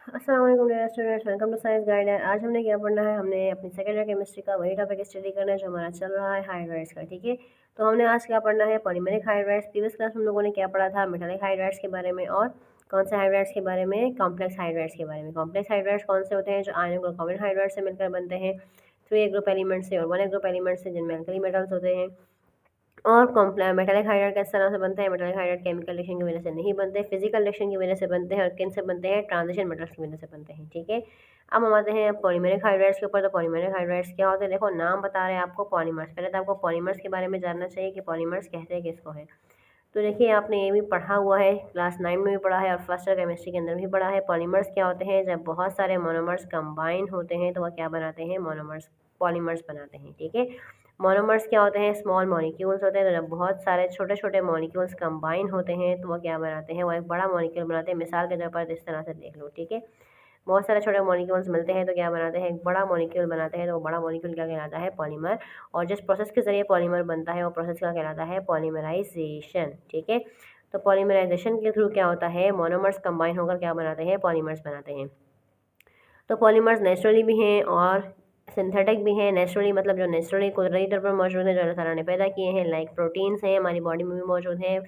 अस्सलाम वालेकुम dear students, welcome to science guide. आज हमने क्या पढ़ना है, हमने अपनी सेकेंड ईयर केमिस्ट्री का वही टॉपिक स्टडी करना है जो हमारा चल रहा है हाइड्राइड्स का। ठीक है, तो हमने आज क्या पढ़ना है, पॉलीमेरिक हाइड्राइड्स। प्रीवियस क्लास हम लोगों ने क्या पढ़ा था, मेटालिक हाइड्राइड्स के बारे में और कौन से हाइड्राइड्स के बारे में, कॉम्प्लेक्स हाइड्राइड्स के बारे में। कॉम्प्लेक्स हाइड्राइड्स कौन से होते हैं, जो आयन और कॉमन हाइड्राइड से मिलकर बनते हैं, 3 ग्रुप एलिमेंट से और 1 ग्रुप एलिमेंट से, जिनमें अल्कली मेटल्स होते हैं। और मेटालिक हाइड्राइड किस तरह से बनते हैं, मेटालिक हाइड्राइड केमिकल रिएक्शन की वजह से नहीं बनते, फिजिकल रिएक्शन की वजह से बनते हैं। और किन से बनते हैं, ट्रांजिशन मेटल्स की वजह से बनते हैं। ठीक है, अब हम आते हैं पॉलीमेरिक हाइड्राइड्स के ऊपर। तो पॉलीमेरिक हाइड्राइड्स क्या होते हैं, देखो नाम बता रहे हैं आपको पॉलीमर्स। पहले तो आपको पॉलीमर्स के बारे में जानना चाहिए कि पॉलीमर्स कहते हैं किसको है। तो देखिए, आपने ये भी पढ़ा हुआ है, क्लास 9 में भी पढ़ा है और फर्स्ट ईयर केमिस्ट्री के अंदर भी पढ़ा है। पॉलीमर्स क्या होते हैं, जब बहुत सारे मोनोमर्स कंबाइन होते हैं तो वह क्या बनाते हैं, मोनोमर्स, पॉलीमर्स बनाते हैं। ठीक है, मोनोमर्स क्या होते हैं, स्मॉल मॉलिक्यूल्स होते हैं। तो जब बहुत सारे छोटे छोटे मॉलिक्यूल्स कंबाइन होते हैं तो वह क्या बनाते हैं, वह एक बड़ा मॉलिक्यूल बनाते हैं। मिसाल के तौर पर इस तरह से देख लो। ठीक है, बहुत सारे छोटे मॉलिक्यूल्स मिलते हैं तो क्या बनाते हैं, एक बड़ा मॉलिक्यूल बनाते हैं। तो वो बड़ा मॉलिक्यूल क्या कहलाता है, पॉलीमर। और जिस प्रोसेस के ज़रिए पॉलीमर बनता है वो प्रोसेस क्या कहलाता है, पॉलीमराइजेशन। ठीक है, तो पॉलीमराइजेशन के थ्रू क्या होता है, मोनोमर्स कंबाइन होकर क्या बनाते हैं, पॉलीमर्स बनाते हैं। तो पॉलीमर्स नेचुरली भी हैं और सिंथेटिक भी हैं। नेचुरली मतलब जो नेचुरली कुदरती तौर पर मौजूद है, जो अल्लाह ताला ने पैदा किए हैं, लाइक प्रोटीन्स हैं, हमारी बॉडी में भी मौजूद हैं,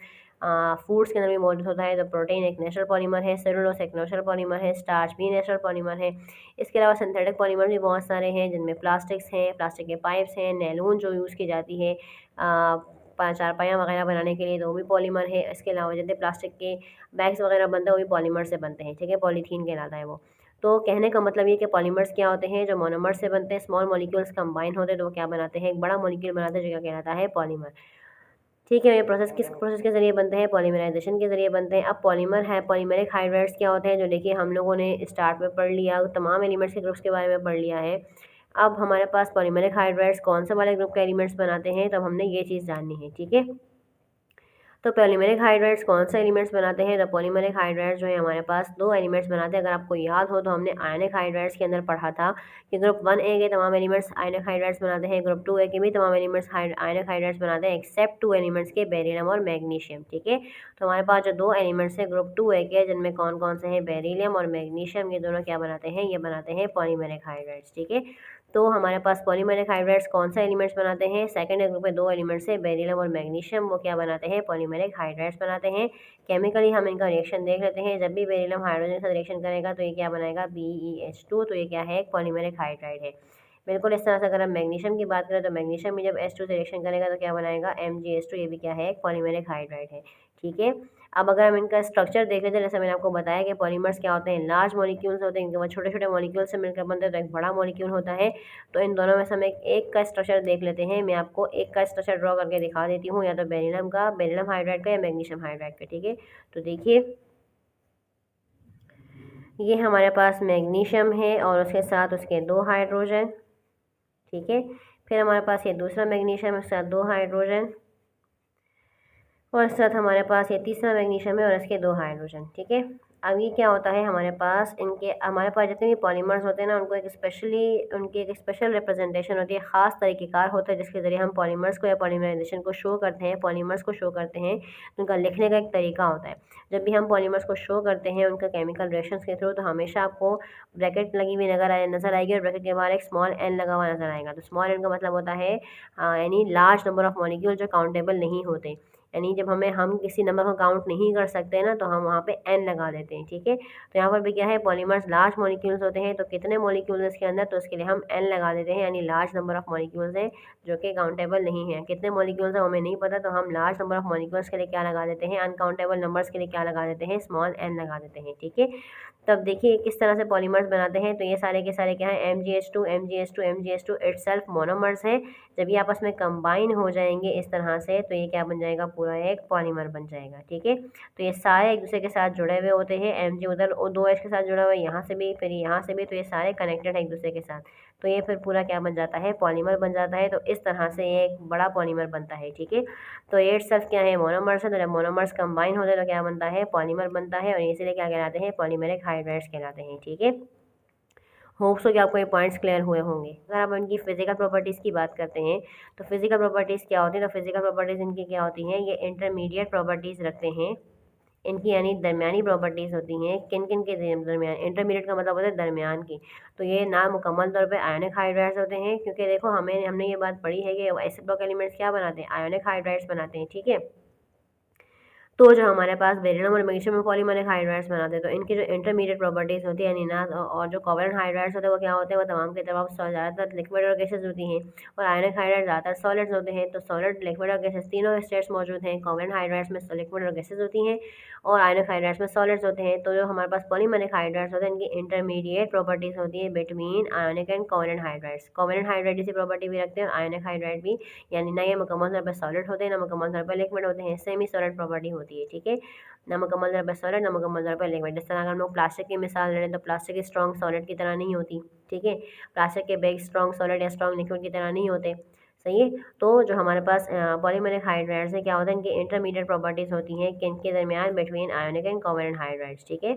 फूड्स के अंदर भी मौजूद होता है। तो प्रोटीन एक नेचुरल पॉलीमर है, सेलुलोज एक नेचुरल पॉलीमर है, स्टार्च भी नेचुरल पॉलीमर है। इसके अलावा सिंथेटिक पॉलीमर भी बहुत सारे हैं, जिनमें प्लास्टिक्स हैं, प्लास्टिक के पाइप्स हैं, नैलून जो यूज़ की जाती है चारपाइयाँ वगैरह बनाने के लिए, तो वो भी पॉलीमर है। इसके अलावा जैसे प्लास्टिक के बैग्स वगैरह बनते हैं वो भी पॉलीमर से बनते हैं। ठीक है, पॉलीथीन कहलाता है वो। तो कहने का मतलब ये कि पॉलीमर्स क्या होते हैं, जो मोनोमर से बनते हैं, स्मॉल मॉलिक्यूल्स कंबाइन होते हैं तो वो क्या बनाते हैं, एक बड़ा मॉलिक्यूल बनाते हैं जो क्या कहलाता है, पॉलीमर। ठीक है, ये प्रोसेस किस प्रोसेस के जरिए बनते हैं, पॉलीमराइजेशन के जरिए बनते हैं। अब पॉलीमर है, पॉलीमेरिक हाइड्राइड्स क्या होते हैं, जो देखिए हम लोगों ने स्टार्ट में पढ़ लिया, तमाम एलिमेंट्स के ग्रुप्स के बारे में पढ़ लिया है। अब हमारे पास पॉलीमेरिक हाइड्राइड्स कौन से वाले ग्रुप के एलिमेंट्स बनाते हैं, तब हमने ये चीज़ जाननी है। ठीक है, तो पॉलीमेरिक हाइड्राइड्स कौन से एलिमेंट्स बनाते हैं, तो पॉलीमेरिक हाइड्राइड्स जो है हमारे पास 2 एलिमेंट्स बनाते हैं। अगर आपको याद हो तो हमने आयनिक हाइड्राइड्स के अंदर पढ़ा था कि ग्रुप 1A के तमाम एलिमेंट्स आयनिक हाइड्राइड्स बनाते हैं, ग्रुप 2A के भी तमाम एलिमेंट्स आयनिक हाइड्राइड्स बनाते हैं, एक्सेप्ट 2 एलिमेंट्स के, बेरिलियम और मैग्नीशियम। ठीक है, तो हमारे पास जो 2 एलिमेंट्स हैं ग्रुप 2A के, जिनमें कौन कौन से हैं, बेरिलियम और मैग्नीशियम, ये दोनों क्या बनाते हैं, ये बनाते हैं पॉलीमेरिक हाइड्राइड्स। ठीक है, तो हमारे पास पॉलीमेरिक हाइड्राइड्स कौन सा एलिमेंट्स बनाते हैं, सेकंड ग्रुप में 2 एलिमेंट्स है, बेरिलियम और मैग्नीशियम, वो क्या बनाते हैं, पॉलीमेरिक हाइड्राइड्स बनाते हैं। केमिकली हम इनका रिएक्शन देख लेते हैं। जब भी बेरिलियम हाइड्रोजन के साथ रिएक्शन करेगा तो ये क्या बनाएगा, BeH2। तो ये क्या है, एक पॉलीमेरिक हाइड्राइड है। बिल्कुल इस तरह से अगर हम मैग्नीशियम की बात करें तो मैग्नीशियम भी जब H2 से रिएक्शन करेगा तो क्या बनाएगा, MgH2। ये भी क्या है, एक पॉलीमेरिक हाइड्राइड है। ठीक है, अब अगर हम इनका स्ट्रक्चर देख लेते हैं, जैसे मैंने आपको बताया कि पॉलीमर्स क्या होते हैं, लार्ज मॉलिक्यूल्स होते हैं, इनके बाद छोटे छोटे मॉलिक्यूल से मिलकर बनते हैं तो एक बड़ा मॉलिक्यूल होता है। तो इन दोनों में से हम एक का स्ट्रक्चर देख लेते हैं। मैं आपको एक का स्ट्रक्चर ड्रॉ करके दिखा देती हूँ, या तो बेरिलियम का, बेरिलियम हाइड्राइड का, या मैग्नीशियम हाइड्राइड का। ठीक है, तो देखिए ये हमारे पास मैग्नीशियम है और उसके साथ उसके 2 हाइड्रोजन। ठीक है, फिर हमारे पास ये दूसरा मैग्नीशियम है, उसके साथ 2 हाइड्रोजन, और इसके साथ हमारे पास ये तीसरा मैग्नीशियम है और इसके 2 हाइड्रोजन। ठीक है, अब ये क्या होता है, हमारे पास जितने भी पॉलीमर्स होते हैं ना, उनको उनकी एक स्पेशल रिप्रेजेंटेशन होती है, ख़ास तरीक़ेकार होता है जिसके ज़रिए हम पॉलीमर्स को या पॉलीमराइजेशन को शो करते हैं, पॉलीमर्स को शो करते हैं। उनका लिखने का एक तरीका होता है। जब भी हम पॉलीमर्स को शो करते हैं उनका केमिकल रिएक्शंस के थ्रू, तो हमेशा आपको ब्रैकेट लगी हुई नज़र आएगी और ब्रैकेट के बाहर एक स्मॉल n लगा हुआ नज़र आएगा। तो स्मॉल n का मतलब होता है यानी लार्ज नंबर ऑफ मॉलिक्यूल जो काउंटेबल नहीं होते, यानी जब हम किसी नंबर को काउंट नहीं कर सकते हैं ना, तो हम वहाँ पे n लगा देते हैं। ठीक है, तो यहाँ पर भी क्या है, पॉलीमर्स लार्ज मॉलिक्यूल्स होते हैं। तो कितने मॉलिक्यूल्स इसके अंदर, तो उसके लिए हम n लगा देते हैं, यानी लार्ज नंबर ऑफ मॉलिक्यूल्स हैं जो कि काउंटेबल नहीं है। कितने मॉलिक्यूल्स हैं हमें नहीं पता, तो हम लार्ज नंबर ऑफ मॉलिक्यूल्स के लिए क्या लगा देते हैं, अनकाउंटेबल नंबर्स के लिए क्या लगा देते हैं, स्मॉल n लगा देते हैं। ठीक है, तब देखिए किस तरह से पॉलीमर्स बनाते हैं। तो ये सारे के सारे क्या है, MgH2 MgH2 MgH2 itself monomers है। जब ये आपस में कंबाइन हो जाएंगे इस तरह से, तो ये क्या बन जाएगा, पूरा एक पॉलीमर बन जाएगा। ठीक है, तो ये सारे एक दूसरे के साथ जुड़े हुए होते हैं। Mg उधर 2H के साथ जुड़ा हुआ है, यहाँ से भी, फिर यहाँ से भी, तो ये सारे कनेक्टेड है एक दूसरे के साथ। तो ये फिर पूरा क्या बन जाता है, पॉलीमर बन जाता है। तो इस तरह से ये एक बड़ा पॉलीमर बनता है। ठीक है, तो ये इटसेल्फ क्या है, मोनोमर्स है। तो जब मोनोमर्स कंबाइन होते हैं तो क्या बनता है, पॉलीमर बनता है, और इसीलिए क्या कहलाते हैं, पॉलीमेरिक हाइड्राइड्स कहलाते हैं। ठीक है, होप्स हो कि आपको ये पॉइंट्स क्लियर हुए होंगे। अगर आप इनकी फिजिकल प्रॉपर्टीज़ की बात करते हैं तो फिजिकल प्रॉपर्टीज़ क्या होती है, तो फिजिकल प्रॉपर्टीज़ इनकी क्या होती हैं, ये इंटरमीडिएट प्रॉपर्टीज़ रखते हैं। इनकी यानी दरमियानी प्रॉपर्टीज़ होती हैं। किन किन के दरमियान, इंटरमीडिएट का मतलब होता है दरमियान की। तो ये नामुकम्मल तौर पे आयोनिक हाइड्राइड्स होते हैं, क्योंकि देखो हमने ये बात पढ़ी है कि एसिड ब्लॉक एलिमेंट्स क्या बनाते हैं, आयोनिक हाइड्राइड्स बनाते हैं, ठीक है। तो जो हमारे पास बेरिलियम और मैग्नीशियम में पॉलीमरिक हाइड्राइड्स बनाते हैं, तो इनकी जो इंटरमीडिएट प्रॉपर्टीज़ होती है यानी ना, और जो कोवैलेंट हाइड्राइड्स होते हैं वो क्या होते हैं, वो तमाम के तमाम ज़्यादातर लिक्विड और गैसेज होती हैं, और आयनिक हाइड्राइड ज़्यादातर सॉलिड्स होते हैं। तो सॉलिड, लिक्विड और गैसेज तीनों स्टेट्स मौजूद हैं। कोवैलेंट हाइड्राइड्स में लिक्विड और गैसेज होती हैं, और आयनिक हाइड्राइड्स में सॉलिड्स होते हैं। तो जो हमारे पास पॉलीमरिक हाइड्राइड्स होते हैं, इनकी इंटरमीडिएट प्रॉपर्टीज़ होती है between ionic and covalent hydrides. Covalent hydride जैसी प्रॉपर्टी भी रखते हैं, और आयोनिक हाइड्राइड भी, यानी ना ये मुकम्मल तौर पर सॉलिड होते हैं, ना मुकम्मल तौर पर लिक्विड होते हैं, सेमी सॉलिड प्रॉपर्टी होती है, ठीक है। ना मुकम्मल तौर पर सॉलिड, ना मुकम्मल तौर पर लिक्विड। जिस तरह अगर हम लोग प्लास्टिक की मिसाल ले लें, तो प्लास्टिक स्ट्रॉन्ग सॉलिड की तरह नहीं होती, ठीक है। प्लास्टिक के बैग स्ट्रॉन्ग सॉलिड या स्ट्रॉन्ग लिक्विड की तरह नहीं होते, सही है। तो जो हमारे पास पॉलीमरिक हाइड्राइड्स है, क्या होता है, इनकी इंटरमीडिएट प्रॉपर्टीज़ होती हैं किन के दरमियान, between ionic and covalent hydrides, ठीक है।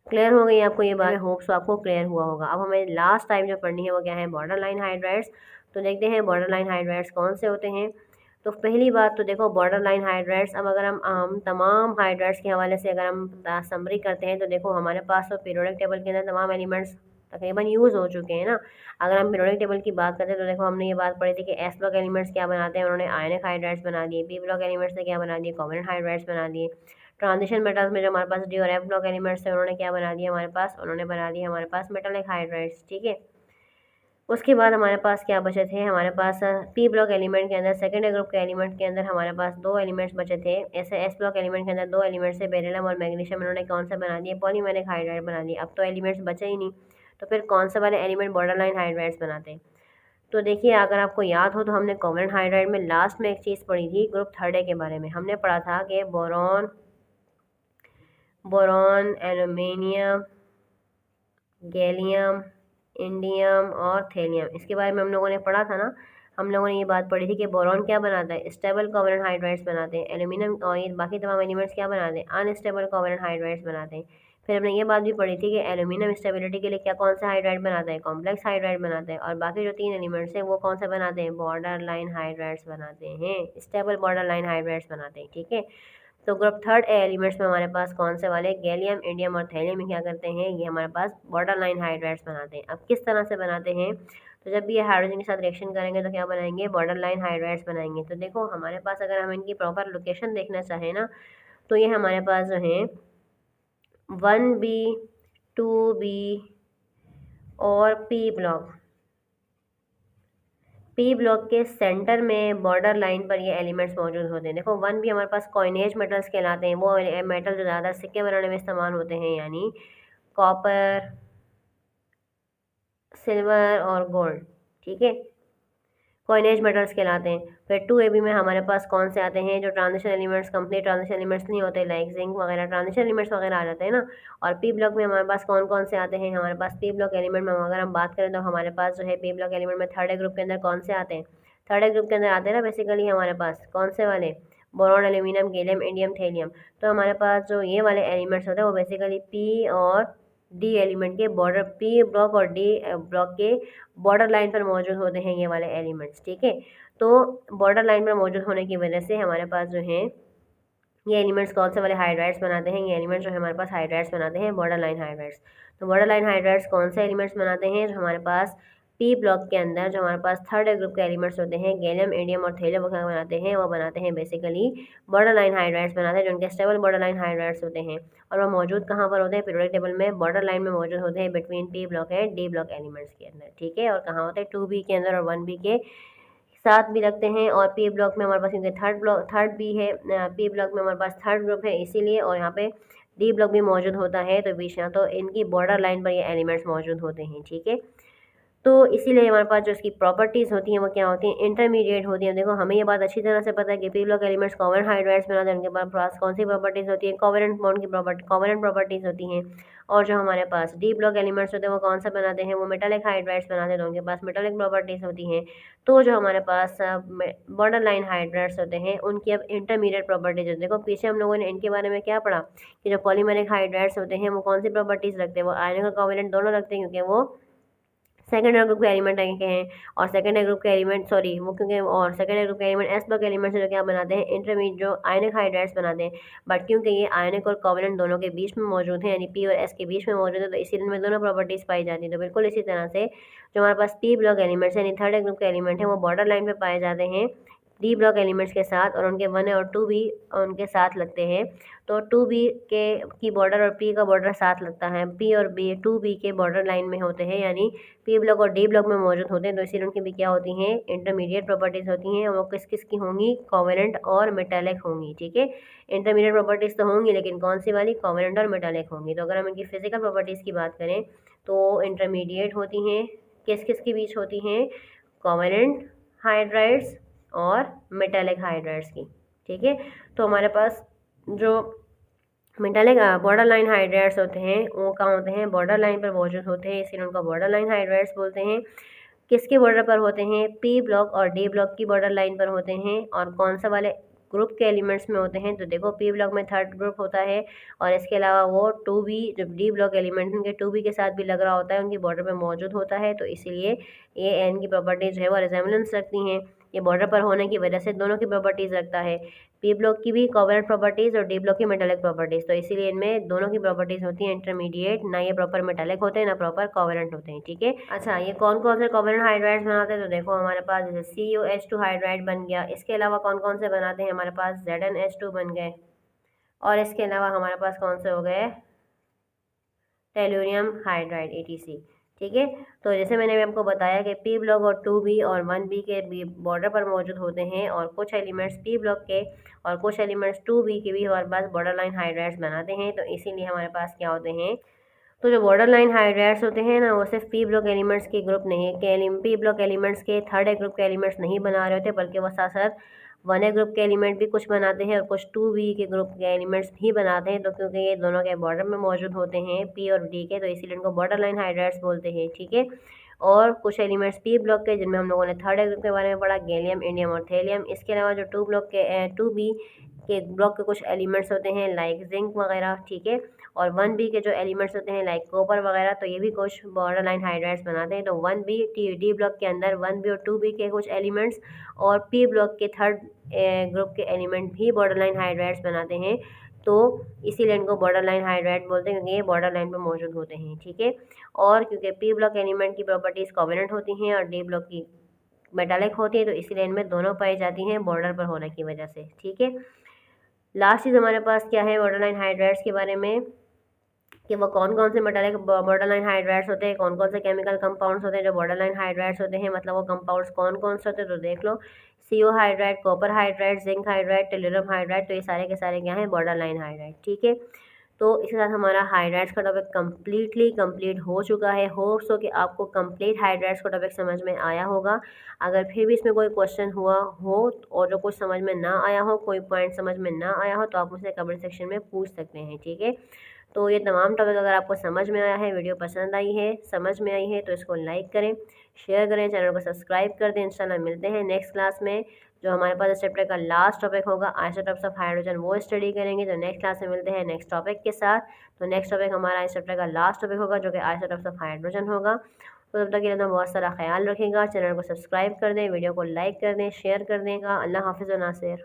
क्लियर हो गई आपको ये बात? होप सो आपको क्लियर हुआ होगा। अब हमें लास्ट टाइम जो पढ़नी है वो क्या है, बॉर्डर लाइन हाइड्राइड्स। तो देखते हैं बॉर्डर लाइन हाइड्राइड्स कौन से होते हैं। तो पहली बात तो देखो बॉर्डर लाइन हाइड्राइड्स, अब अगर हम तमाम हाइड्राइड्स के हवाले से अगर हम समरी करते हैं, तो देखो हमारे पास तो पीरियोडिक टेबल के अंदर तमाम एलिमेंट्स तकरीबन यूज़ हो चुके हैं ना। अगर हम पीरियोडिक टेबल की बात करते हैं, तो देखो हमने ये बात पढ़ी थी कि एस ब्लॉक एलिमेंट्स क्या बनाते हैं, उन्होंने आयनिक हाइड्राइड्स बना दिए। पी ब्लॉक एलिमेंट्स ने क्या बना दिए, कोवैलेंट हाइड्राइड्स बना दिए। ट्रांजिशन मेटल्स में जो हमारे पास डी और एफ ब्लॉक एलिमेंट्स हैं, उन्होंने क्या बना दिया हमारे पास, उन्होंने बना दिया हमारे पास मेटालिक हाइड्राइड्स, ठीक है। उसके बाद हमारे पास क्या बचे थे, हमारे पास पी ब्लॉक एलिमेंट के अंदर, सेकेंडरी ग्रुप के एलिमेंट के अंदर हमारे पास दो एलिमेंट्स बचे थे। ऐसे एस ब्लॉक एलिमेंट के अंदर दो एलिमेंट्स है, बेरिलियम और मैग्नीशियम, इन्होंने कौन सा बना दिए, पॉलीमरिक हाइड्राइड बना दिए। अब तो एलिमेंट्स बचे ही नहीं, तो फिर कौन से वाले एलिमेंट बॉर्डर लाइन हाइड्राइड्स बनाते हैं। तो देखिए अगर आपको याद हो, तो हमने कोवैलेंट हाइड्राइड में लास्ट में एक चीज़ पढ़ी थी, ग्रुप थर्ड ए के बारे में। हमने पढ़ा था कि बोरॉन, एल्यूमिनियम, गैलियम, इंडियम और थेलियम, इसके बारे में हम लोगों ने पढ़ा था ना। हम लोगों ने ये बात पढ़ी थी कि बोरॉन क्या बनाता है, स्टेबल कोवैलेंट हाइड्राइड्स बनाते हैं। एल्यूमिनियम और ये बाकी तमाम एलिमेंट्स क्या बनाते हैं, अनस्टेबल कोवैलेंट हाइड्राइड्स बनाते हैं। फिर हमने ये बात भी पढ़ी थी कि एल्यूमिनियम स्टेबिलिटी के लिए क्या कौन सा हाइड्राइड बनाता है, कॉम्प्लेक्स हाइड्राइड बनाते हैं। और बाकी जो तीन एलिमेंट्स हैं वो कौन सा बनाते हैं, बॉर्डर लाइन हाइड्राइड्स बनाते हैं, स्टेबल बॉर्डर लाइन हाइड्राइड्स बनाते हैं, ठीक है। तो ग्रुप थर्ड ए एलिमेंट्स में हमारे पास कौन से वाले, गैलियम, इंडियम और थैलियम क्या करते हैं, ये हमारे पास बॉर्डर लाइन हाइड्राइड्स बनाते हैं। अब किस तरह से बनाते हैं, तो जब भी ये हाइड्रोजन के साथ रिएक्शन करेंगे तो क्या बनाएंगे, बॉर्डर लाइन हाइड्राइड्स बनाएंगे। तो देखो हमारे पास अगर हम इनकी प्रॉपर लोकेशन देखना चाहें ना, तो ये हमारे पास जो है 1B, 2B और पी ब्लॉक के सेंटर में बॉर्डर लाइन पर ये एलिमेंट्स मौजूद होते हैं। देखो 1B हमारे पास कॉइनेज मेटल्स कहलाते हैं, वो मेटल जो ज़्यादा सिक्के बनाने में इस्तेमाल होते हैं, यानी कॉपर, सिल्वर और गोल्ड, ठीक है, कॉइनेज मेटल्स कहलाते हैं। फिर 2AB में हमारे पास कौन से आते हैं, जो transition elements, complete transition elements नहीं होते, लाइक जिंक वगैरह, ट्रांजिशन एलिमेंट्स वगैरह आ जाते हैं ना। और पी ब्लॉक में हमारे पास कौन कौन से आते हैं, हमारे पास पी ब्लॉक एलिमेंट में अगर हम बात करें, तो हमारे पास जो है पी ब्लॉक एलिमेंट में थर्ड ए ग्रुप के अंदर कौन से आते हैं, थर्ड ए ग्रुप के अंदर आते हैं ना बेसिकली हमारे पास कौन से वाले, boron, aluminium, gallium, indium, thallium. तो हमारे पास जो ये वाले एलिमेंट्स होते हैं वो बेसिकली पी और डी एलिमेंट के बॉर्डर, पी ब्लॉक और डी ब्लॉक के बॉर्डर लाइन पर मौजूद होते हैं ये वाले एलिमेंट्स, ठीक है। तो बॉर्डर लाइन पर मौजूद होने की वजह से हमारे पास जो है ये एलिमेंट्स कौन से वाले हाइड्राइड्स बनाते हैं, ये एलिमेंट्स जो है हमारे पास हाइड्राइड्स बनाते हैं, बॉर्डर लाइन हाइड्राइड्स। तो बॉर्डर लाइन हाइड्राइड्स कौन से एलिमेंट्स बनाते हैं, जो हमारे पास पी ब्लॉक के अंदर जो हमारे पास थर्ड ग्रुप के एलिमेंट्स होते हैं, गैलियम, इंडियम और थैलियम, वो क्या बनाते हैं, वो बनाते हैं बेसिकली बॉर्डर लाइन हाइड्राइड्स बनाते हैं, जो उनके स्टेबल बॉर्डर लाइन हाइड्राइड्स होते हैं। और वो मौजूद कहाँ पर होते हैं, पीरियोडिक टेबल में बॉर्डर लाइन में मौजूद होते हैं between P block and D block elements के अंदर, ठीक है। और कहाँ होते हैं, 2B के अंदर और 1B के साथ भी रखते हैं। और पी ब्लॉक में हमारे पास क्योंकि थर्ड बी है, पी ब्लॉक में हमारे पास थर्ड ग्रुप है इसीलिए, और यहाँ पे डी ब्लॉक भी मौजूद होता है, तो बीच में तो इनकी बॉर्डर लाइन पर ये एलिमेंट्स मौजूद होते हैं, ठीक है। तो इसीलिए हमारे पास जो इसकी प्रॉपर्टीज़ होती हैं वो क्या होती हैं, इंटरमीडिएट होती हैं। देखो हमें ये बात अच्छी तरह से पता है कि P block elements covalent hydrides बनाते हैं, उनके पास कौन सी प्रॉपर्टीज़ होती हैं, कोवैलेंट बॉन्ड की कोवैलेंट प्रॉपर्टीज़ होती हैं। और जो हमारे पास डी ब्लॉक एलिमेंट्स होते हैं वो कौन सा बनाते हैं, वो मेटालिक हाइड्राइड्स बनाते हैं, तो उनके पास मेटालिक प्रॉपर्टीज़ होती हैं। तो जो हमारे पास बॉर्डर लाइन हाइड्राइड्स होते हैं उनकी अब इंटरमीडिएट प्रॉपर्टीज होती है। देखो पीछे हम लोगों ने इनके बारे में क्या पढ़ा कि जो पॉलीमरिक हाइड्राइड्स होते हैं वो कौन सी प्रॉपर्टीज़ रखते हैं, वो आयनिक और कोवैलेंट दोनों रखते हैं, क्योंकि वो सेकेंडरी ग्रुप के एलिमेंट आगे के हैं, और सेकेंडरी ग्रुप के एलिमेंट सॉरी वो क्योंकि और सेकेंडरी ग्रुप के एलिमेंट एस ब्लॉक एलिमेंट से जो क्या बनाते हैं, इंटरमीडिएट जो आयनिक हाइड्राइड्स बनाते हैं। बट क्योंकि ये आयनिक और कोवेलेंट दोनों के बीच में मौजूद है, यानी पी और एस के बीच में मौजूद है, तो इसीलिए इनमें दोनों प्रॉपर्टीज़ पाई जाती है। तो बिल्कुल इसी तरह से जो हमारे पास पी ब्लॉक एलिमेंट्स यानी थर्ड ग्रुप के एलिमेंट हैं वो बॉर्डर लाइन पे पाए जाते हैं डी ब्लॉक एलिमेंट्स के साथ, और उनके 1 और 2 भी उनके साथ लगते हैं। तो 2b के की बॉर्डर और p का बॉर्डर साथ लगता है, p और b 2b के बॉर्डर लाइन में होते हैं, यानी p ब्लॉक और d ब्लॉक में मौजूद होते हैं। तो इसीलिए उनकी भी क्या होती हैं, इंटरमीडिएट प्रॉपर्टीज़ होती हैं। वो किस किस की होंगी, कोवेलेंट और मेटालिक होंगी। ठीक है, इंटरमीडिएट प्रॉपर्टीज़ तो होंगी, लेकिन कौन सी वाली, कोवेलेंट और मेटालिक होंगी। तो अगर हम इनकी फिजिकल प्रॉपर्टीज़ की बात करें तो इंटरमीडिएट होती हैं, किस किस के बीच होती हैं, कोवेलेंट हाइड्राइड्स और मेटालिक हाइड्राइड्स की। ठीक है, तो हमारे पास जो मेटालिक बॉर्डर लाइन हाइड्राइड्स होते हैं वो कहाँ होते हैं, बॉर्डर लाइन पर मौजूद होते हैं, इसलिए उनको बॉर्डर लाइन हाइड्राइड्स बोलते हैं। किसके बॉर्डर पर होते हैं, पी ब्लॉक और डी ब्लॉक की बॉर्डर लाइन पर होते हैं। और कौन सा वाले ग्रुप के एलिमेंट्स में होते हैं, तो देखो पी ब्लॉक में थर्ड ग्रुप होता है, और इसके अलावा वो 2b जो डी ब्लॉक एलिमेंट उनके 2b के साथ भी लग रहा होता है, उनकी बॉर्डर पे मौजूद होता है। तो इसीलिए ए एन की प्रॉपर्टीज़ जो है वो रिजेम्बलेंस रखती हैं, ये बॉर्डर पर होने की वजह से दोनों की प्रॉपर्टीज़ रखता है, पी ब्लॉक की भी कोवेलेंट प्रॉपर्टीज़ और डी ब्लॉक की मेटालिक प्रॉपर्टीज़। तो इसीलिए इनमें दोनों की प्रॉपर्टीज़ होती हैं इंटरमीडिएट, ना ये प्रॉपर मेटालिक होते हैं ना प्रॉपर कोवेलेंट होते हैं। ठीक है, अच्छा ये कौन कौन से कोवेलेंट हाइड्राइड्स बनाते हैं, तो देखो हमारे पास जैसे CuH2 हाइड्राइड बन गया, इसके अलावा कौन कौन से बनाते हैं, हमारे पास ZnH2 बन गए, और इसके अलावा हमारे पास कौन से हो गए, टेलुरियम हाइड्राइड ATC। ठीक है, तो जैसे मैंने भी आपको बताया कि पी ब्लॉक और 2b और 1b के बॉर्डर पर मौजूद होते हैं, और कुछ एलिमेंट्स पी ब्लॉक के और कुछ एलिमेंट्स 2b के भी हमारे पास बॉर्डर लाइन हाइड्राइड्स बनाते हैं। तो इसीलिए हमारे पास क्या होते हैं, तो जो बॉर्डर लाइन हाइड्राइड्स होते हैं ना, वो सिर्फ पी ब्लॉक एलिमेंट्स के ग्रुप नहीं के पी ब्लॉक एलिमेंट्स के थर्ड ग्रुप के एलिमेंट्स नहीं बना रहे होते, बल्कि वो साथ साथ 1a ग्रुप के एलिमेंट भी कुछ बनाते हैं और कुछ 2b के ग्रुप के एलिमेंट्स भी बनाते हैं। तो क्योंकि ये दोनों के बॉर्डर में मौजूद होते हैं पी और डी के, तो इसीलिए इनको बॉर्डर लाइन हाइड्राइड्स बोलते हैं। ठीक है, और कुछ एलिमेंट्स पी ब्लॉक के जिनमें हम लोगों ने थर्ड ग्रुप के बारे में पढ़ा, गैलियम, इंडियम और थेलियम। इसके अलावा जो 2b के ब्लॉक के कुछ एलिमेंट्स होते हैं लाइक जिंक वगैरह। ठीक है, और 1b के जो एलिमेंट्स होते हैं लाइक कॉपर वगैरह, तो ये भी कुछ बॉर्डर लाइन हाइड्राइड्स बनाते हैं। तो 1b डी ब्लॉक के अंदर 1b और 2b के कुछ एलिमेंट्स और पी ब्लॉक के थर्ड ग्रुप के एलिमेंट भी बॉर्डर लाइन हाइड्राइड्स बनाते हैं। तो इसीलिए इनको बॉर्डर लाइन हाइड्राइड बोलते हैं, क्योंकि ये बॉर्डर लाइन पर मौजूद होते हैं। ठीक है, और क्योंकि पी ब्लॉक एलिमेंट की प्रॉपर्टीज़ कोवेलेंट होती हैं और डी ब्लॉक की मेटालिक होती है, तो इसीलिए इनमें दोनों पाई जाती हैं बॉर्डर पर होने की वजह से। ठीक है, लास्ट चीज़ हमारे पास क्या है बॉर्डर लाइन हाइड्राइड्स के बारे में, कि वो कौन कौन से मेटालिक बॉर्डर लाइन हाइड्राइड्स होते हैं, कौन कौन से केमिकल कंपाउंड्स होते हैं जो बॉर्डर लाइन हाइड्राइड्स होते हैं, मतलब वो कंपाउंड्स कौन कौन से होते हैं। तो देख लो, CO hydride, copper hydride, zinc hydride, tellurium hydride, तो ये सारे के सारे क्या हैं, बॉर्डर लाइन हाइड्राइड। ठीक है, तो इसके साथ हमारा हाइड्राइड्स का टॉपिक कंप्लीट हो चुका है। होप सो कि आपको कंप्लीट हाइड्राइड्स का टॉपिक समझ में आया होगा। अगर फिर भी इसमें कोई क्वेश्चन हुआ हो और जो कुछ समझ में ना आया हो, कोई पॉइंट समझ में ना आया हो, तो आप मुझसे कमेंट सेक्शन में पूछ सकते हैं। ठीक है, तो ये तमाम टॉपिक अगर आपको समझ में आया है, वीडियो पसंद आई है, समझ में आई है, तो इसको लाइक करें, शेयर करें, चैनल को सब्सक्राइब कर दें। इंशाल्लाह मिलते हैं नेक्स्ट क्लास में। जो हमारे पास इस चैप्टर का लास्ट टॉपिक होगा आइसोटोप्स ऑफ हाइड्रोजन, वो स्टडी करेंगे। तो नेक्स्ट क्लास में मिलते हैं नेक्स्ट टॉपिक के साथ। तो नेक्स्ट टॉपिक हमारा इस चैप्टर का लास्ट टॉपिक होगा, जो कि आइसोटोप्स ऑफ हाइड्रोजन होगा। तो तब तक के लिए अपना बहुत सारा ख्याल रखेगा, चैनल को सब्सक्राइब कर दें, वीडियो को लाइक कर दें, शेयर कर देगा। अल्लाह हाफिज़ व नासिर।